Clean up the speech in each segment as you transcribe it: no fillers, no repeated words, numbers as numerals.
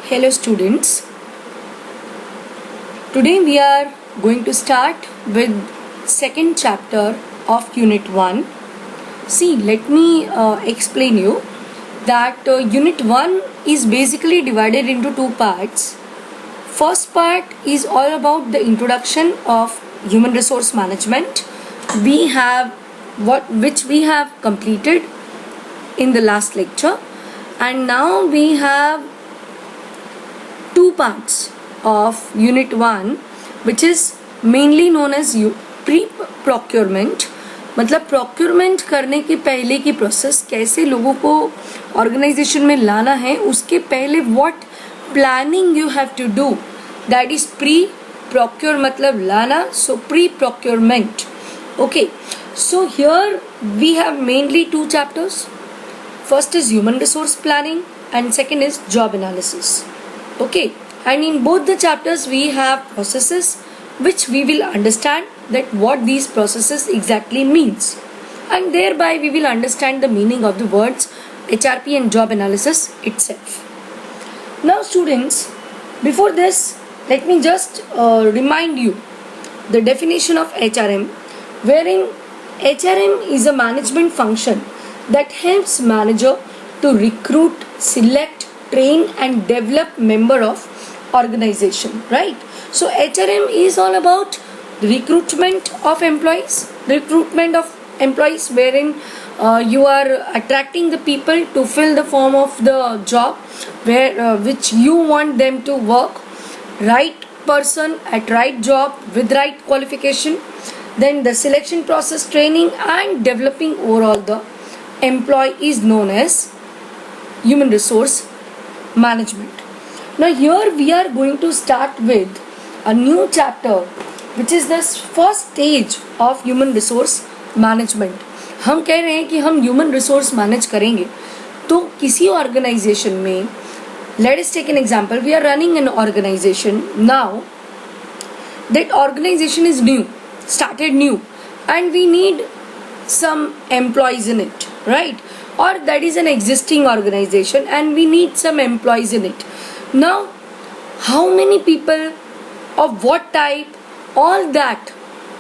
Hello students, today we are going to start with second chapter of unit 1. See, let me explain you that unit 1 is basically divided into two parts. First part is all about the introduction of human resource management. We have which we have completed in the last lecture, and now we have two parts of unit 1 which is mainly known as pre-procurement. मतलब procurement करने के पहले की process, कैसे लोगों को organisation में लाना है, उसके पहले what planning you have to do, that is pre-procure मतलब लाना, so pre-procurement. Okay, so here we have mainly two chapters. First is human resource planning and second is job analysis. Okay, and in both the chapters we have processes which we will understand that what these processes exactly means, and thereby we will understand the meaning of the words HRP and job analysis itself. Now students, before this let me just remind you the definition of HRM, wherein HRM is a management function that helps manager to recruit, select, train and develop member of organization, right? So HRM is all about recruitment of employees, wherein you are attracting the people to fill the form of the job where which you want them to work, right person at right job with right qualification. Then the selection process, training and developing overall the employee is known as human resource management. Now here we are going to start with a new chapter which is the first stage of human resource management. हम कह रहे हैं कि हम human resource manage करेंगे तो किसी organization में, let us take an example, we are running an organization. Now that organization is new, started new, and we need some employees in it, right? Or that is an existing organization and we need some employees in it. Now how many people, of what type, all that,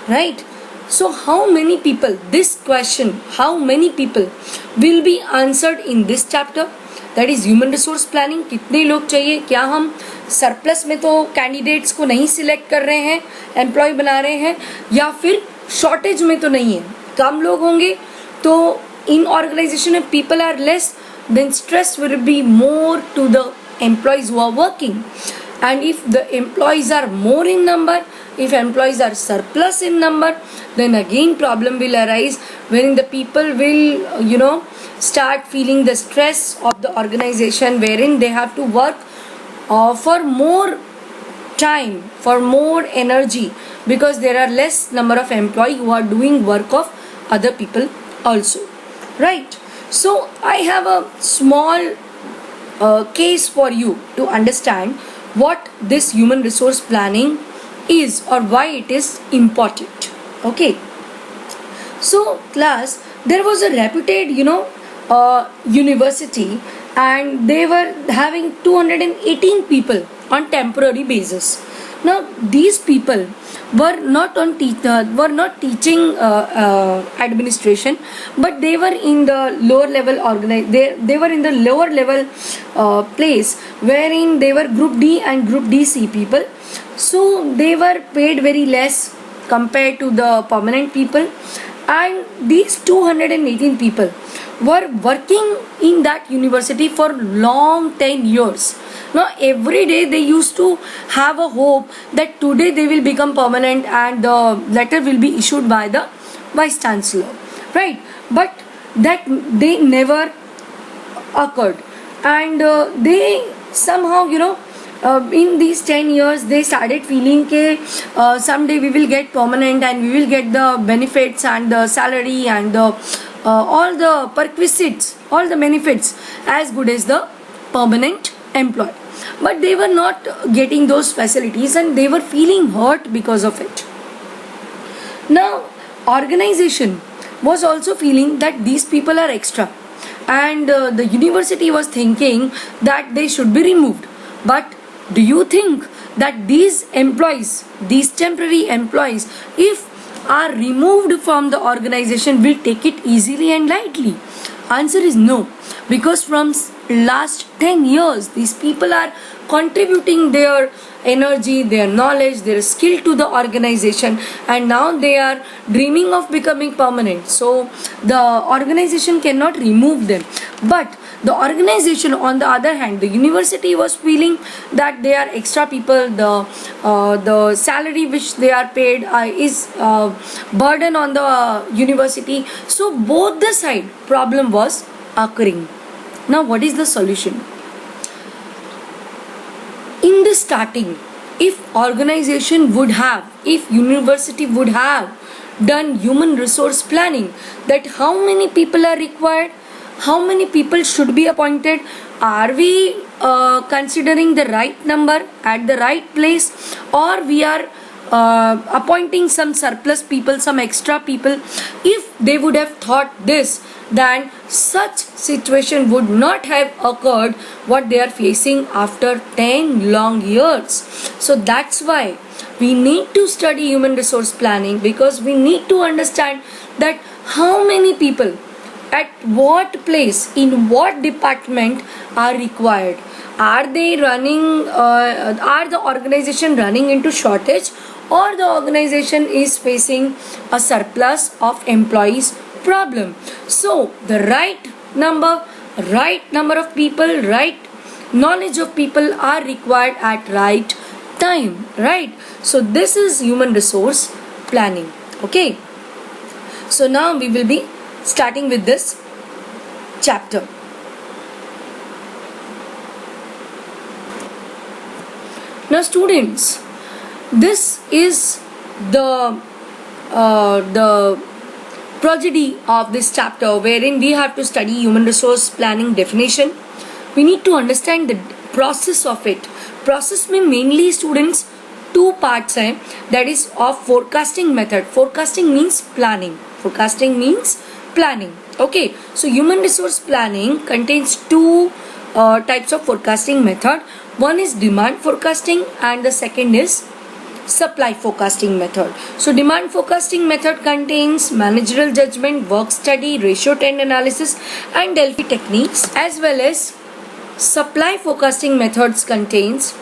right? So how many people, this question, how many people will be answered in this chapter, that is human resource planning. कितने लोग चाहिए, क्या हम surplus में तो candidates को नहीं select कर रहे हैं, एम्प्लॉय बना रहे हैं, या फिर शॉर्टेज में तो नहीं है, कम लोग होंगे तो in organization if people are less, then stress will be more to the employees who are working. And if the employees are more in number, if employees are surplus in number, then again problem will arise wherein the people will start feeling the stress of the organization, wherein they have to work for more time, for more energy, because there are less number of employees who are doing work of other people also. Right, so I have a small case for you to understand what this human resource planning is or why it is important. Okay, so class, there was a reputed university and they were having 218 people on temporary basis. Now these people were not teaching administration, but they were in the lower level they were in the lower level place wherein they were group D and group DC people. So they were paid very less compared to the permanent people, and these 218 people were working in that university for long 10 years. Now every day they used to have a hope that today they will become permanent and the letter will be issued by the vice chancellor, right? But that they never occurred, and they somehow in these 10 years they started feeling that someday we will get permanent and we will get the benefits and the salary and the all the perquisites, all the benefits as good as the permanent employee. But they were not getting those facilities and they were feeling hurt because of it. Now organization was also feeling that these people are extra, and the university was thinking that they should be removed. But do you think that these employees, these temporary employees, if are removed from the organization, will take it easily and lightly? Answer is no, because from last 10 years these people are contributing their energy, their knowledge, their skill to the organization, and now they are dreaming of becoming permanent. So the organization cannot remove them. But the organization, on the other hand, the university was feeling that they are extra people, the salary which they are paid is burden on the university. So both the side problem was occurring. Now what is the solution? In the starting, if organization would have, if university would have done human resource planning, that how many people are required, how many people should be appointed, are we considering the right number at the right place, or we are appointing some surplus people, some extra people. If they would have thought this, then such situation would not have occurred what they are facing after 10 long years. So that's why we need to study human resource planning, because we need to understand that how many people at what place, in what department are required. Are they running, are the organization running into shortage, or the organization is facing a surplus of employees problem? So the right number of people, right knowledge of people are required at right time, right? So this is human resource planning. Okay, so now we will be starting with this chapter. Now students, this is the prodigy of this chapter, wherein we have to study human resource planning definition. We need to understand the process of it. Process में mainly students two parts हैं, that is of forecasting method. Forecasting means planning. Forecasting means planning. Okay, so human resource planning contains two types of forecasting method. One is demand forecasting and the second is supply forecasting method. So demand forecasting method contains managerial judgment, work study, ratio trend analysis and Delphi techniques, as well as supply forecasting methods contains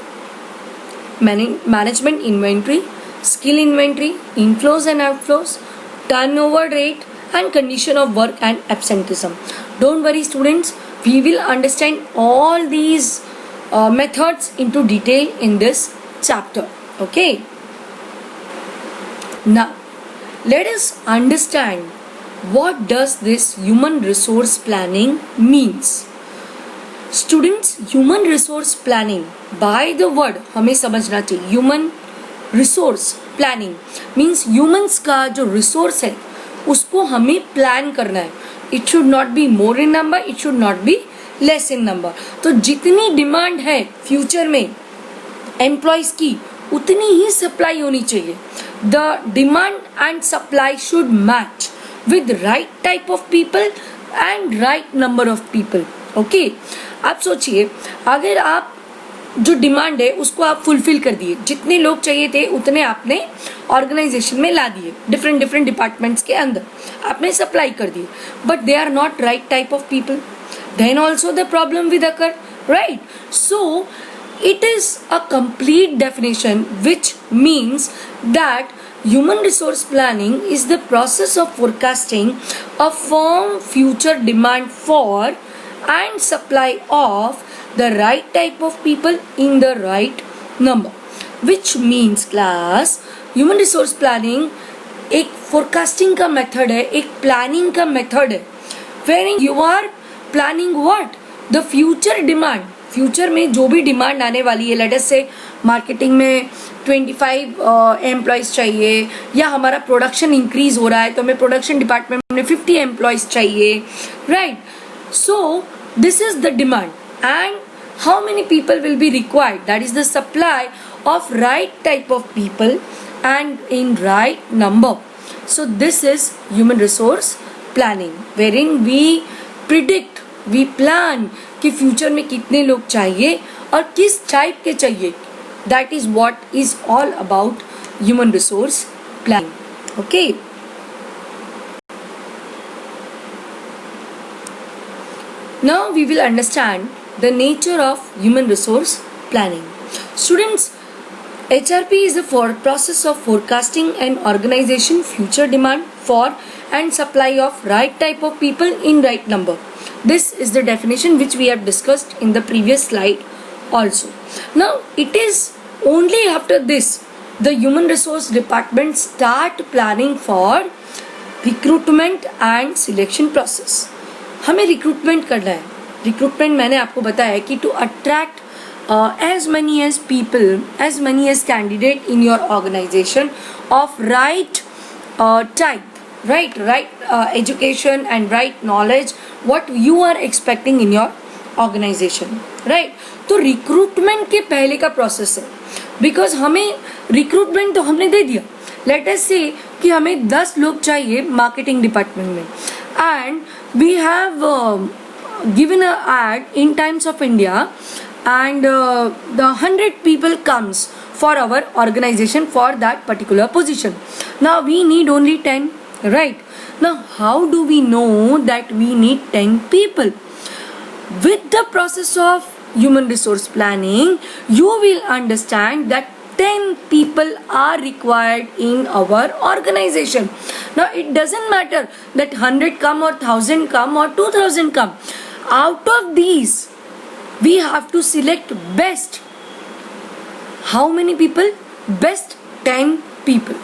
management inventory, skill inventory, inflows and outflows, turnover rate and condition of work and absenteeism. Don't worry students, we will understand all these methods into detail in this chapter. Okay. Now, let us understand what does this human resource planning means. Students, human resource planning, by the word हमें समझना चाहिए. Human resource planning means humans का जो resource है उसको हमें plan करना है. It should not be more in number, it should not be less in number. तो जितनी demand है future में employees की, उतनी ही supply होनी चाहिए. The demand and supply should match with right type of people and right number of people. Okay, आप सोचिए, अगर आप जो डिमांड है उसको आप फुलफिल कर दिए, जितने लोग चाहिए थे उतने आपने ऑर्गेनाइजेशन में ला दिए, डिफरेंट डिपार्टमेंट्स के अंदर आपने सप्लाई कर दिए, but they are not right type of people, then also the problem with occur, right? So it is a complete definition, which means that human resource planning is the process of forecasting a firm future demand for and supply of the right type of people in the right number. Which means class, human resource planning एक forecasting का method है, एक planning का method है, wherein you are planning what? The future demand. Future में जो भी demand आने वाली है, लेट अस से मार्केटिंग में 25 एम्प्लॉयज़ चाहिए, या हमारा प्रोडक्शन इंक्रीज हो रहा है तो हमें प्रोडक्शन डिपार्टमेंट में 50 एम्प्लॉयज़ चाहिए, right? So this is the demand and how many people will be required, that is the supply of right type of people and in right number. So this is human resource planning, wherein we predict, we plan कि future में कितने लोग चाहिए और किस type के चाहिए, that is what is all about human resource planning. Okay, now we will understand the nature of human resource planning. Students, HRP is the process of forecasting and organization future demand for and supply of right type of people in right number. This is the definition which we have discussed in the previous slide also. Now it is only after this the human resource department start planning for recruitment and selection process. हमें recruitment करना है. Recruitment मैंने आपको बताया कि to attract as many as people, as many as candidate in your organization of right type, right education and right knowledge what you are expecting in your organization, right. तो recruitment के पहले का process है, because हमें recruitment तो हमने दे दिया. Let us से कि हमें 10 लोग चाहिए मार्केटिंग डिपार्टमेंट में, and we have given a ad in Times of India, and the 100 people comes for our organization for that particular position. Now we need only 10, right. Now how do we know that we need 10 people? With the process of human resource planning, you will understand that 10 people are required in our organization. Now it doesn't matter that 100 come or 1000 come or 2000 come. Out of these we have to select best. How many people? Best 10 people,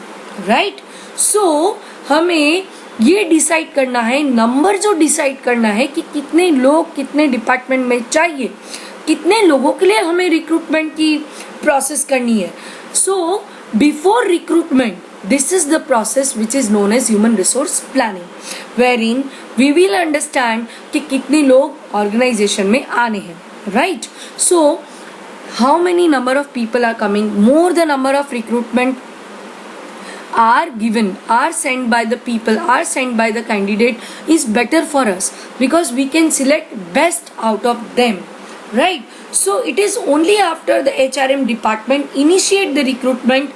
right. So हमें ये decide करना है, number जो decide करना है कि कितने लोग कितने डिपार्टमेंट में चाहिए, कितने लोगों के लिए हमें रिक्रूटमेंट की प्रोसेस करनी है. So before recruitment, this is the process which is known as human resource planning, wherein we will understand कि कितने लोग organization में आने हैं, right. So how many number of people are coming, more the number of recruitment are given, are sent by the people, are sent by the candidate is better for us, because we can select best out of them, right. So it is only after the HRM department initiate the recruitment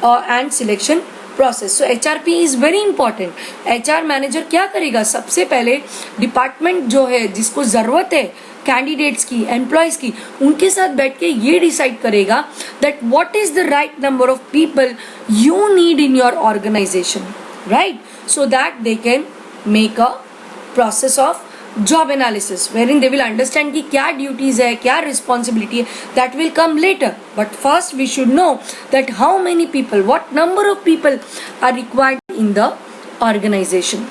and selection process. So HRP is very important. HR manager क्या करेगा, सबसे पहले department जो है जिसको ज़रूरत है candidates की, एम्प्लॉयज़ की, उनके साथ बैठ के ये डिसाइड करेगा that what is the right number of people you need in your organization, right, so that they can make a process of job analysis, wherein they will understand कि क्या duties है, क्या responsibility है, that will come later. But first we should know that how many people, what number of people are required in the organization.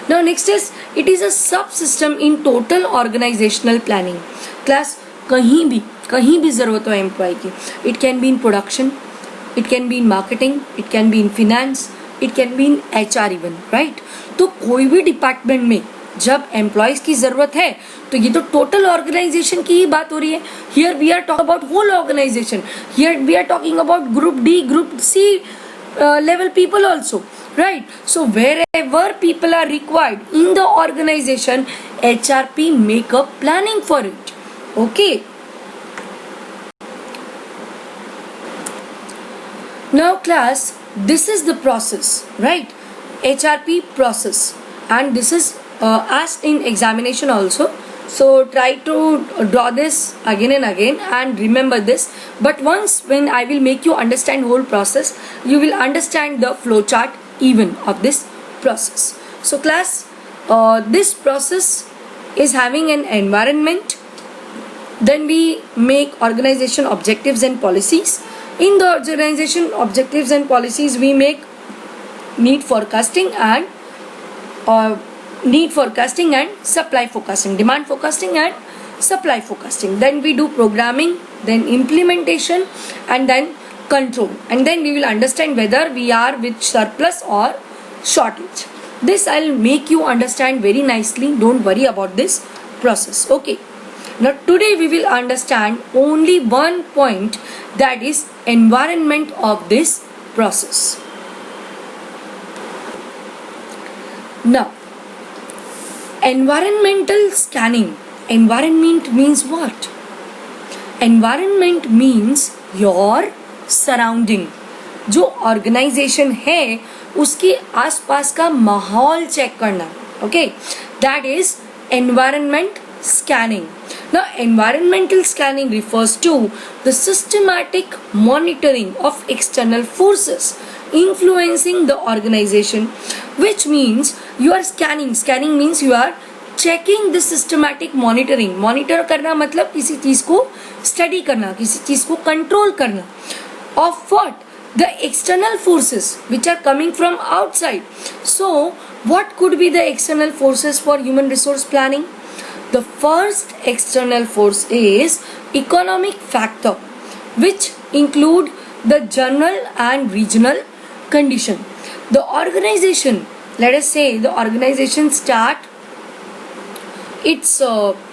Now next is, it is a subsystem in total organizational planning. Class, कहीं भी ज़रूरत हो employ की, it can be in production, it can be in marketing, it can be in finance, it can be in HR even, right. तो कोई भी department में जब एम्प्लॉयज की जरूरत है तो ये तो टोटल ऑर्गेनाइजेशन की ही बात हो रही है. Here we are talking about whole organisation, here we are talking about group D, group C level people also, right. So wherever people are required in the organization, HRP make a planning for it. Okay, now class, this is the process, right, HRP process, and this is asked in examination also. So try to draw this again and again and remember this. But once when I will make you understand whole process, you will understand the flow chart even of this process. So class, this process is having an environment. Then we make organization objectives and policies. In the organization objectives and policies, we make need forecasting and supply forecasting, demand forecasting and supply forecasting. Then we do programming, then implementation, and then control. And then we will understand whether we are with surplus or shortage. This I'll make you understand very nicely. Don't worry about this process. Okay. Now today we will understand only one point, that is environment of this process. Now, environmental scanning. Environment means what? Environment means your surrounding. जो organisation है उसके आसपास का माहौल check करना. Okay, that is environment scanning. Now, environmental scanning refers to the systematic monitoring of external forces influencing the organization, which means you are scanning. Scanning means you are checking the systematic monitoring. Monitor करना मतलब किसी चीज को study करना, किसी चीज को control करना. Of what? The external forces which are coming from outside. So, what could be the external forces for human resource planning? The first external force is economic factor, which include the general and regional condition. The organization, let us say the organization start its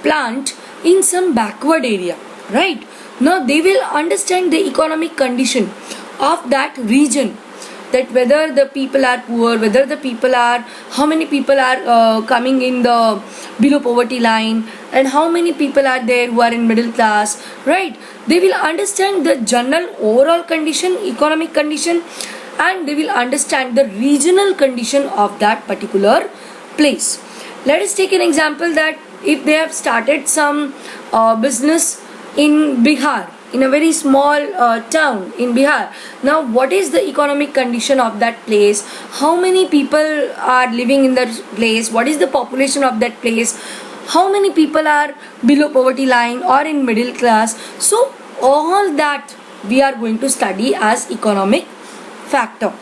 plant in some backward area, right? Now they will understand the economic condition of that region, that whether the people are poor, whether the people are, how many people are coming in the below poverty line, and how many people are there who are in middle class, right? They will understand the general overall condition, economic condition, and they will understand the regional condition of that particular place. Let us take an example that if they have started some business in Bihar, in a very small town in Bihar. Now, what is the economic condition of that place? How many people are living in that place? What is the population of that place? How many people are below poverty line or in middle class? So, all that we are going to study as economic factor.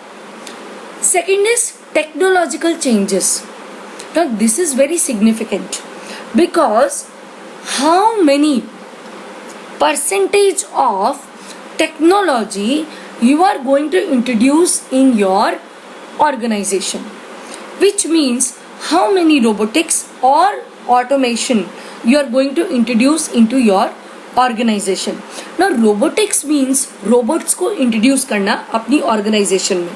Second is technological changes. Now, this is very significant because how many percentage of technology you are going to introduce in your organization, which means how many robotics or automation you are going to introduce into your organization. Now robotics means robots को introduce करना अपनी organization में.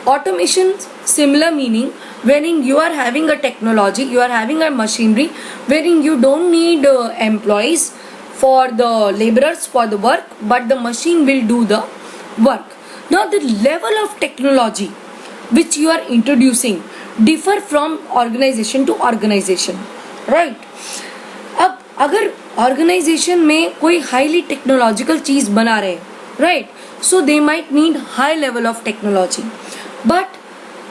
Automation similar meaning, wherein you are having a technology, you are having a machinery wherein you don't need employees for the laborers for the work, but the machine will do the work. Now the level of technology which you are introducing differ from organization to organization, right? अब अगर organization में कोई highly technological चीज बना रहे, right? So they might need high level of technology. But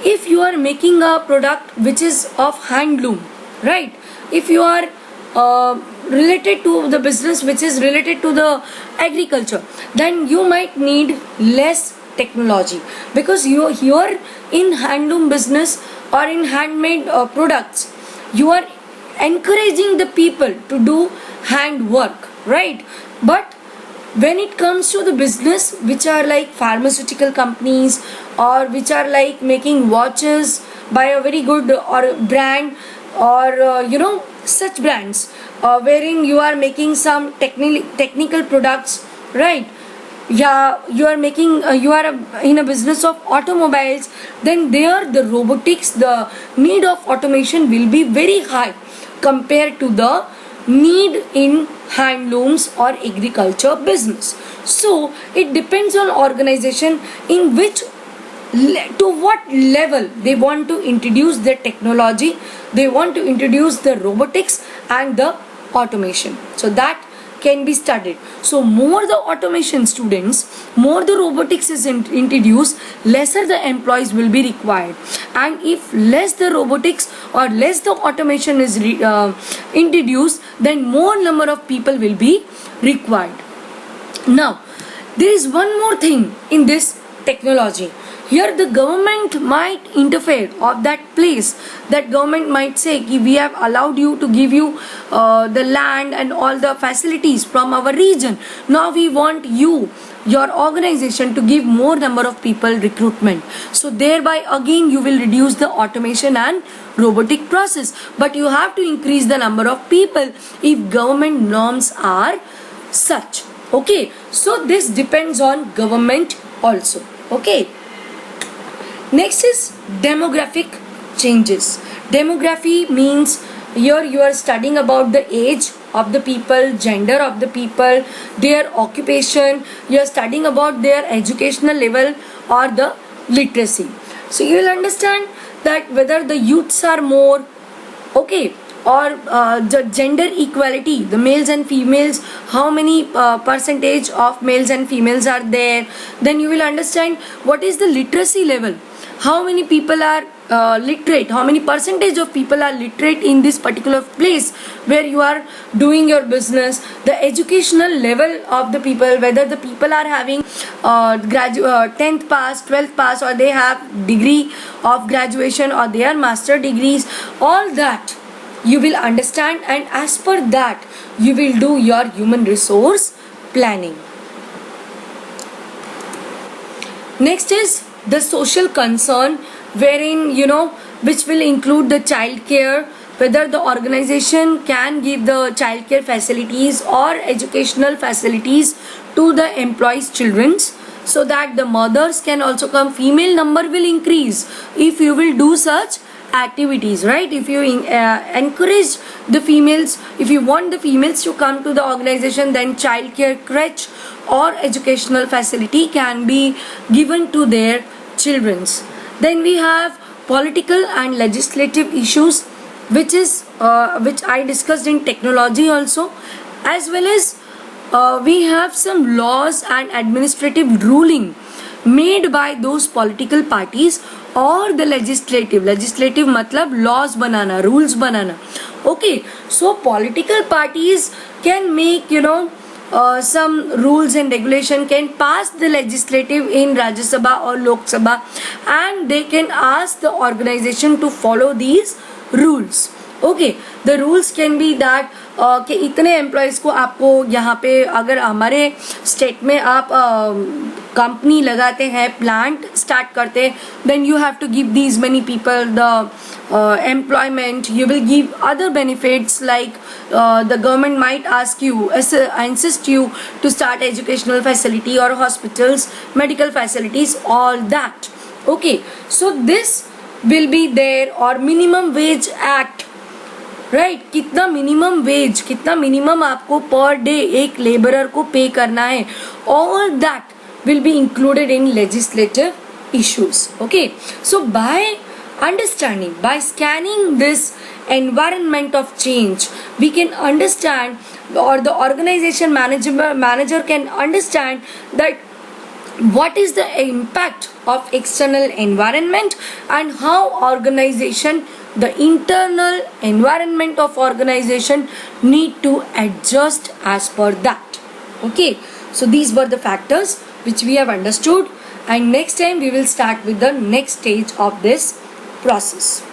if you are making a product which is of handloom, right? If you are related to the business which is related to the agriculture, then you might need less technology, because you here in handloom business or in handmade products, you are encouraging the people to do hand work, right? But when it comes to the business which are like pharmaceutical companies, or which are like making watches by a very good or brand, or such brands wherein you are making some technical products, right? Yeah, you are making you are in a business of automobiles, then there the robotics, the need of automation will be very high compared to the need in handlooms or agriculture business. So it depends on organization in which to what level they want to introduce the technology, they want to introduce the robotics and the automation. So that can be studied. So more the automation students, more the robotics is introduced, lesser the employees will be required. And if less the robotics or less the automation is introduced, then more number of people will be required. Now there is one more thing in this technology. Here the government might interfere of that place. That government might say, we have allowed you to give you the land and all the facilities from our region. Now we want you, your organization, to give more number of people recruitment. So thereby again you will reduce the automation and robotic process. But you have to increase the number of people if government norms are such. Okay. So this depends on government also. Okay. Next is demographic changes. Demography means here you are studying about the age of the people, gender of the people, their occupation. You are studying about their educational level or the literacy. So you will understand that whether the youths are more, okay, or the gender equality, the males and females, how many percentage of males and females are there. Then you will understand what is the literacy level, how many people are literate, how many percentage of people are literate in this particular place where you are doing your business. The educational level of the people, whether the people are having 10th pass, 12th pass, or they have degree of graduation, or they are master degrees. All that you will understand, and as per that you will do your human resource planning. Next is the social concern, wherein which will include the child care, whether the organization can give the child care facilities or educational facilities to the employees' childrens, so that the mothers can also come. Female number will increase if you will do such activities, right? If you encourage the females, if you want the females to come to the organization, then child care crèche or educational facility can be given to their childrens. Then we have political and legislative issues, which I discussed in technology also, as well as we have some laws and administrative ruling made by those political parties or the legislative matlab laws banana, rules banana. Okay, so political parties can make some rules and regulation, can pass the legislative in Rajya Sabha or Lok Sabha, and they can ask the organization to follow these rules. Okay, the rules can be that कि इतने employees को आपको यहाँ पे, अगर हमारे state में आप कंपनी लगाते हैं, प्लांट स्टार्ट करते हैं, then you have to give these many people the employment. You will give other benefits, like the government might ask you, insist you to start educational facility or hospitals, medical facilities, all that. Okay, so this will be there. Or minimum wage act, right कितना minimum आपको per day एक labourer को pay करना है, all that will be included in legislative issues. Okay, so by understanding, by scanning this environment of change, we can understand, or the organization manager can understand that what is the impact of external environment and how organization, the internal environment of organization need to adjust as per that. Okay, so these were the factors which we have understood, and next time we will start with the next stage of this process.